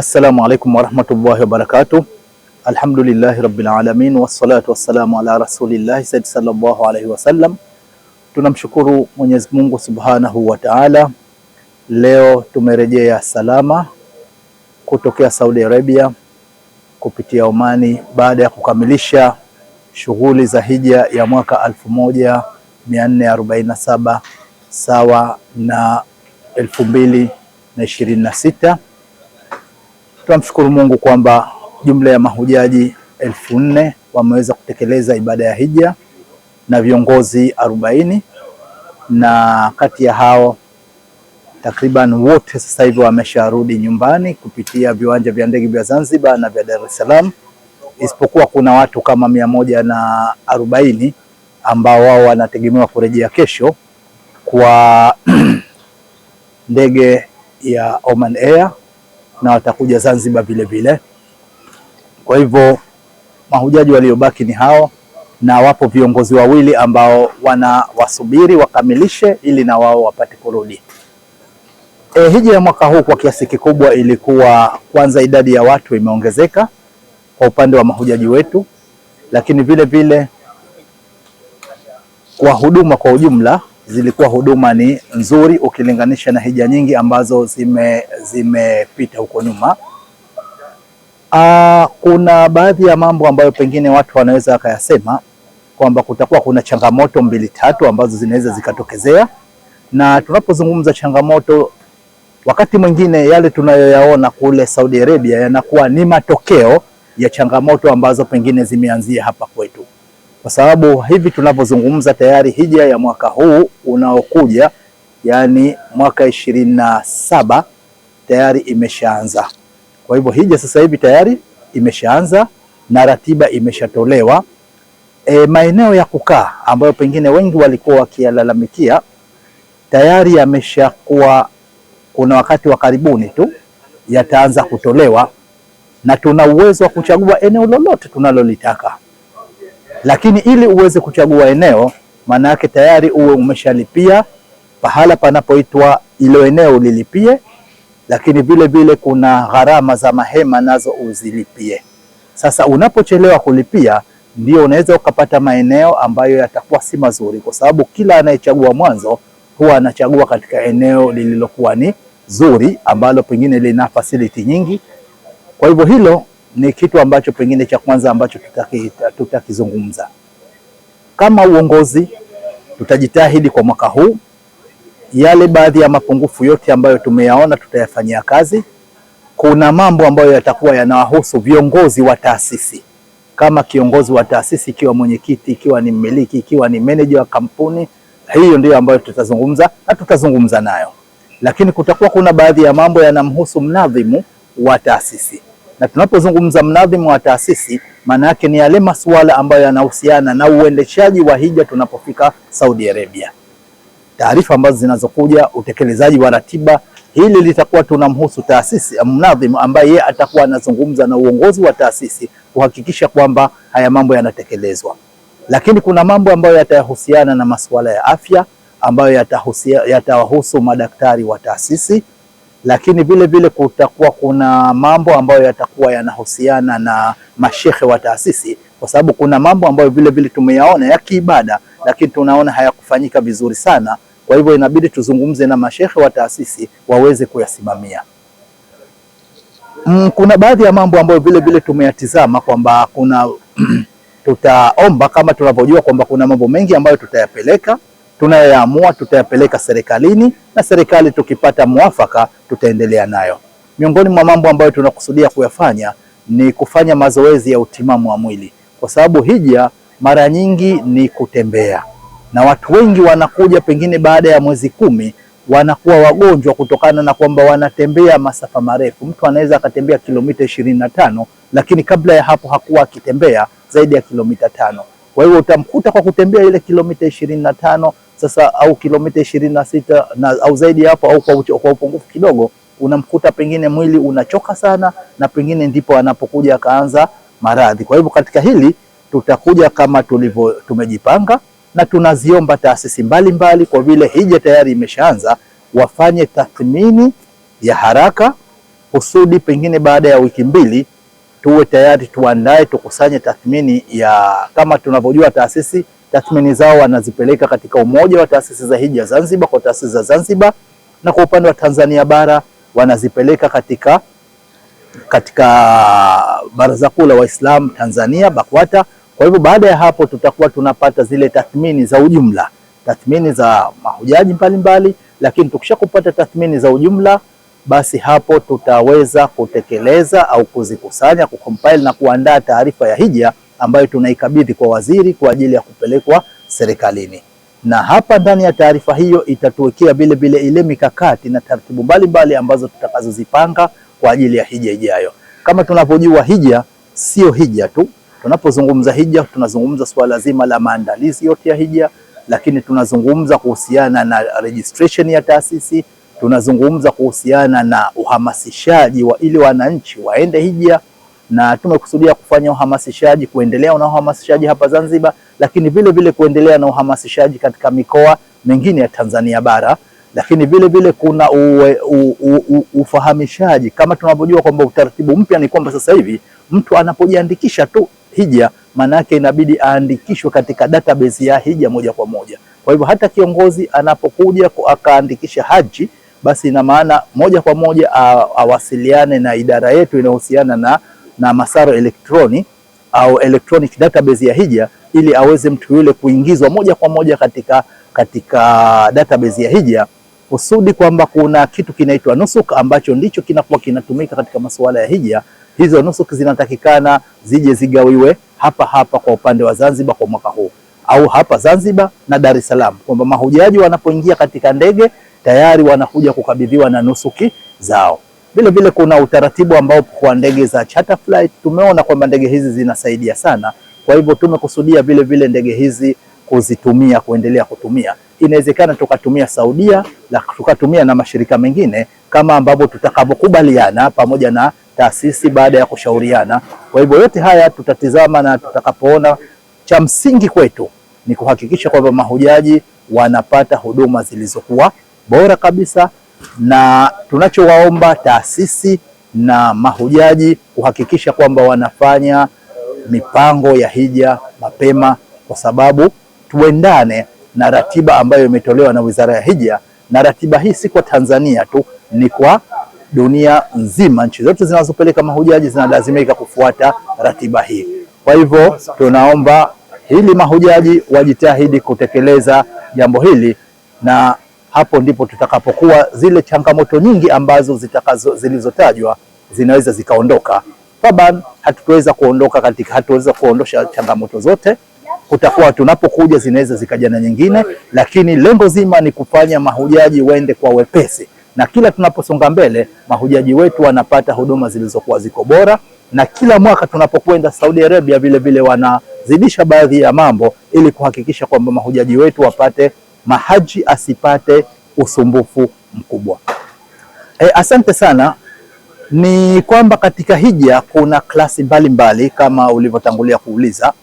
Assalamu alaikum warahmatullahi wabarakatuh. Alhamdulillahi rabbil alamin wassalatu wassalamu ala rasulillahi sallallahu alaihi wasallam. Tunamshukuru Mwenyezi Mungu subhanahu wa ta'ala. Leo tumerejea salama kutokea Saudi Arabia kupitia Omani baada ya kukamilisha shughuli za hija ya mwaka 1447 sawa na 2026. Tunamshukuru Mungu kwamba jumla ya mahujaji 4,000 wameweza kutekeleza ibada ya hija na viongozi 40, na kati ya hao takriban wote sasa hivi wamesharudi nyumbani kupitia viwanja vya ndege vya Zanzibar na vya Dar es Salaam, isipokuwa kuna watu kama 140 ambao wao wanategemewa kurejea kesho kwa ndege ya Oman Air na watakuja Zanzibar vile vile. Kwa hivyo mahujaji waliobaki ni hao, na wapo viongozi wawili ambao wanawasubiri wakamilishe ili na wao wapate kurudi. Hija ya mwaka huu kwa kiasi kikubwa ilikuwa, kwanza idadi ya watu imeongezeka kwa upande wa mahujaji wetu, lakini vile vile kwa huduma kwa ujumla zilikuwa huduma ni nzuri ukilinganisha na hija nyingi ambazo zimepita huko nyuma. Kuna baadhi ya mambo ambayo pengine watu wanaweza wakayasema kwamba kutakuwa kuna changamoto 2-3 ambazo zinaweza zikatokezea, na tunapozungumza changamoto, wakati mwingine yale tunayoyaona kule Saudi Arabia yanakuwa ni matokeo ya changamoto ambazo pengine zimeanzia hapa kwetu, kwa sababu hivi tunavyozungumza tayari hija ya mwaka huu unaokuja, yani mwaka 27 tayari imeshaanza. Kwa hivyo hija sasa hivi tayari imeshaanza na ratiba imeshatolewa. Maeneo ya kukaa ambayo pengine wengi walikuwa wakiyalalamikia tayari yameshakuwa, kuna wakati wa karibuni tu yataanza kutolewa, na tuna uwezo wa kuchagua eneo lolote tunalolitaka. Lakini ili uweze kuchagua eneo, maana yake tayari uwe umeshalipia pahala panapoitwa ilo eneo lilipie, lakini vile vile kuna gharama za mahema nazo uzilipie. Sasa unapochelewa kulipia, ndio unaweza ukapata maeneo ambayo yatakuwa si mazuri, kwa sababu kila anayechagua mwanzo huwa anachagua katika eneo lililokuwa ni zuri, ambalo pengine lina facility nyingi. Kwa hivyo hilo ni kitu ambacho pengine cha kwanza ambacho tutakizungumza. Kama uongozi tutajitahidi kwa mwaka huu, yale baadhi ya mapungufu yote ambayo tumeyaona tutayafanyia kazi. Kuna mambo ambayo yatakuwa yanawahusu viongozi wa taasisi, kama kiongozi wa taasisi, ikiwa mwenyekiti, ikiwa ni mmiliki, ikiwa ni manager wa kampuni, hiyo ndio ambayo tutazungumza na tutazungumza nayo. Lakini kutakuwa kuna baadhi ya mambo yanamhusu mnadhimu wa taasisi, na tunapozungumza mnadhimu wa taasisi, maana yake ni yale masuala ambayo yanahusiana na uendeshaji wa hija tunapofika Saudi Arabia. Taarifa ambazo zinazokuja, utekelezaji wa ratiba, hili litakuwa tunamhusu taasisi, mnadhimu ambaye yeye atakuwa anazungumza na uongozi wa taasisi kuhakikisha kwamba haya mambo yanatekelezwa. Lakini kuna mambo ambayo yatahusiana na masuala ya afya ambayo yatawahusu madaktari wa taasisi, lakini vile vile kutakuwa kuna mambo ambayo yatakuwa yanahusiana na mashehe wa taasisi, kwa sababu kuna mambo ambayo vile vile tumeyaona ya kiibada, lakini tunaona hayakufanyika vizuri sana. Kwa hivyo inabidi tuzungumze na mashehe wa taasisi waweze kuyasimamia. Kuna baadhi ya mambo ambayo vile vile tumeyatizama kwamba kuna tutaomba, kama tunavyojua kwamba kuna mambo mengi ambayo tunayoyaamua tutayapeleka serikalini, na serikali tukipata muafaka tutaendelea nayo. Miongoni mwa mambo ambayo tunakusudia kuyafanya ni kufanya mazoezi ya utimamu wa mwili, kwa sababu hija mara nyingi ni kutembea, na watu wengi wanakuja pengine baada ya mwezi 10 wanakuwa wagonjwa kutokana na kwamba wanatembea masafa marefu. Mtu anaweza akatembea kilomita 25, lakini kabla ya hapo hakuwa akitembea zaidi ya kilomita 5. Kwa hiyo utamkuta kwa kutembea ile kilomita 25 sasa, au kilomita 26 au zaidi hapo, au kwa upungufu kidogo, unamkuta pengine mwili unachoka sana, na pengine ndipo anapokuja akaanza maradhi. Kwa hivyo katika hili tutakuja kama tumejipanga, na tunaziomba taasisi mbalimbali, kwa vile hija tayari imeshaanza, wafanye tathmini ya haraka kusudi pengine baada ya wiki mbili tuwe tayari tuandae, tukusanye tathmini ya, kama tunavyojua taasisi tathmini zao wanazipeleka katika Umoja wa Taasisi za Hija Zanzibar kwa taasisi za Zanzibar, na kwa upande wa Tanzania bara wanazipeleka katika Baraza Kuu la Waislamu Tanzania BAKWATA. Kwa hivyo baada ya hapo tutakuwa tunapata zile tathmini za ujumla, tathmini za mahujaji mbalimbali, lakini tukishakupata tathmini za ujumla, basi hapo tutaweza kutekeleza au kuzikusanya, kucompile na kuandaa taarifa ya hija ambayo tunaikabidhi kwa waziri kwa ajili ya kupelekwa serikalini. Na hapa ndani ya taarifa hiyo itatuwekea vile vile ile mikakati na taratibu mbalimbali ambazo tutakazozipanga kwa ajili ya hija ijayo. Kama tunavyojua, hija sio hija tu. Tunapozungumza hija, tunazungumza swala zima la maandalizi yote ya hija, lakini tunazungumza kuhusiana na registration ya taasisi, tunazungumza kuhusiana na uhamasishaji wa ili wananchi waende hija, na tumekusudia kufanya uhamasishaji, kuendelea na uhamasishaji hapa Zanzibar, lakini vile vile kuendelea na uhamasishaji katika mikoa mingine ya Tanzania bara. Lakini vile vile kuna ufahamishaji, kama tunavyojua kwamba utaratibu mpya ni kwamba sasa hivi mtu anapojiandikisha tu hija, maana yake inabidi aandikishwe katika database ya hija moja kwa moja. Kwa hivyo hata kiongozi anapokuja akaandikisha haji, basi ina maana moja kwa moja awasiliane na idara yetu inayohusiana na masaro elektroni au electronic database ya hija, ili aweze mtu yule kuingizwa moja kwa moja katika database ya hija, kusudi kwamba kuna kitu kinaitwa nusuk ambacho ndicho kinakuwa kinatumika katika masuala ya hija. Hizo nusuk zinatakikana zije zigawiwe hapa kwa upande wa Zanzibar kwa mwaka huu, au hapa Zanzibar na Dar es Salaam, kwamba mahujaji wanapoingia katika ndege tayari wanakuja kukabidhiwa na nusuki zao. Vile vile kuna utaratibu ambao kwa ndege za charter flight tumeona kwamba ndege hizi zinasaidia sana. Kwa hivyo tumekusudia vile vile ndege hizi kuzitumia, kuendelea kutumia. Inawezekana tukatumia Saudia na tukatumia na mashirika mengine kama ambavyo tutakapokubaliana pamoja na taasisi baada ya kushauriana. Kwa hivyo yote haya tutatizama, na tutakapoona, cha msingi kwetu ni kuhakikisha kwamba mahujaji wanapata huduma zilizokuwa bora kabisa, na tunachowaomba taasisi na mahujaji kuhakikisha kwamba wanafanya mipango ya hija mapema, kwa sababu tuendane na ratiba ambayo imetolewa na Wizara ya Hija, na ratiba hii si kwa Tanzania tu, ni kwa dunia nzima. Nchi zote zinazopeleka mahujaji zinalazimika kufuata ratiba hii. Kwa hivyo tunaomba hili mahujaji wajitahidi kutekeleza jambo hili, na hapo ndipo tutakapokuwa zile changamoto nyingi ambazo zilizotajwa zinaweza zikaondoka. Taban hatuweza kuondosha changamoto zote, kutakuwa tunapokuja zinaweza zikaja na nyingine, lakini lengo zima ni kufanya mahujaji waende kwa wepesi, na kila tunaposonga mbele mahujaji wetu wanapata huduma zilizokuwa ziko bora. Na kila mwaka tunapokwenda Saudi Arabia vile vile wanazidisha baadhi ya mambo ili kuhakikisha kwamba mahujaji wetu wapate mahaji, asipate usumbufu mkubwa. Asante sana. Ni kwamba katika hija kuna klasi mbalimbali kama ulivyotangulia kuuliza.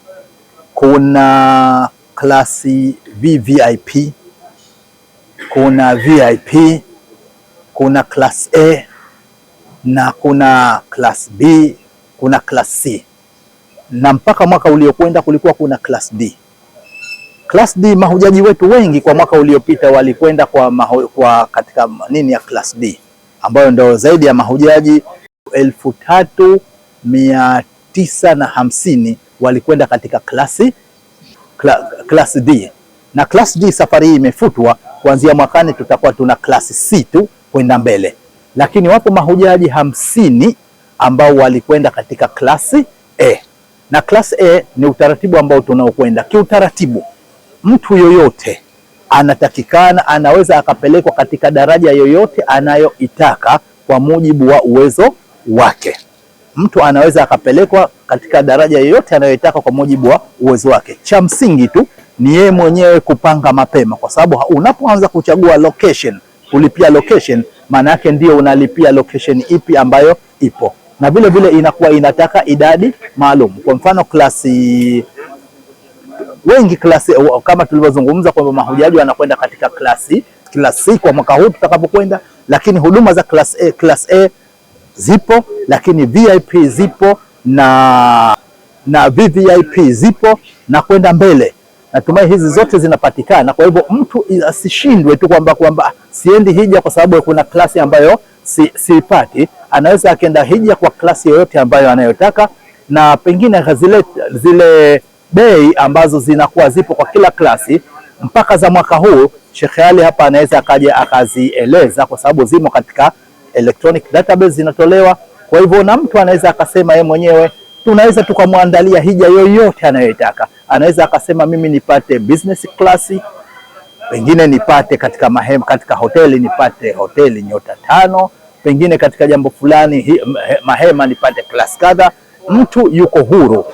Kuna klasi VVIP, kuna VIP, kuna class A na kuna class B, kuna class C, na mpaka mwaka uliokwenda kulikuwa kuna class D. Class D, mahujaji wetu wengi kwa mwaka uliopita walikwenda kwa katika nini ya class D, ambayo ndio zaidi ya mahujaji 3950 walikwenda katika class D. Na class D safari hii imefutwa, kuanzia mwakani tutakuwa tuna class C tu kwenda mbele. Lakini wapo mahujaji 50 ambao walikwenda katika class A. Na class A ni utaratibu ambao tunaokwenda. Kiutaratibu mtu yoyote anatakikana, anaweza akapelekwa katika daraja yoyote anayoitaka kwa mujibu wa uwezo wake. Mtu anaweza akapelekwa katika daraja yoyote anayoitaka kwa mujibu wa uwezo wake. Cha msingi tu ni yeye mwenyewe kupanga mapema, kwa sababu unapoanza kuchagua location, kulipia location, maana yake ndio unalipia location ipi ambayo ipo, na vile vile inakuwa inataka idadi maalum. Kwa mfano klasi kama tulivyozungumza kwamba mahujaji wanakwenda katika klasi C kwa mwaka huu tutakapokwenda, lakini huduma za class A zipo, lakini VIP zipo na VVIP zipo na kwenda mbele. Natumai hizi zote zinapatikana. Kwa hivyo mtu asishindwe tu kwamba siendi hija kwa sababu kuna klasi ambayo siipati. Anaweza akaenda hija kwa klasi yoyote ambayo anayotaka, na pengine zile bei ambazo zinakuwa zipo kwa kila klasi mpaka za mwaka huu, Sheikh Ali hapa anaweza akaja akazieleza, kwa sababu zimo katika electronic database zinatolewa. Kwa hivyo na mtu anaweza akasema yeye mwenyewe, tunaweza tukamwandalia hija yoyote anayotaka. Anaweza akasema mimi nipate business class, pengine nipate katika hoteli, nipate hoteli nyota 5, pengine katika jambo fulani mahema nipate class kadha. Mtu yuko huru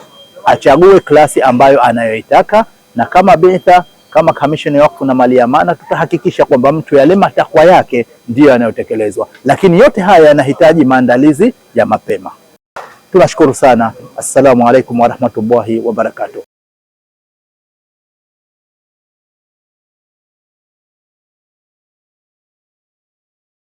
achague klasi ambayo anayoitaka, na kama Bitha, kama Kamisheni ya Wakfu na Mali ya Amana, tutahakikisha kwamba mtu yale matakwa yake ndiyo yanayotekelezwa, lakini yote haya yanahitaji maandalizi ya mapema. Tunashukuru sana. Assalamu alaikum warahmatullahi wabarakatuh.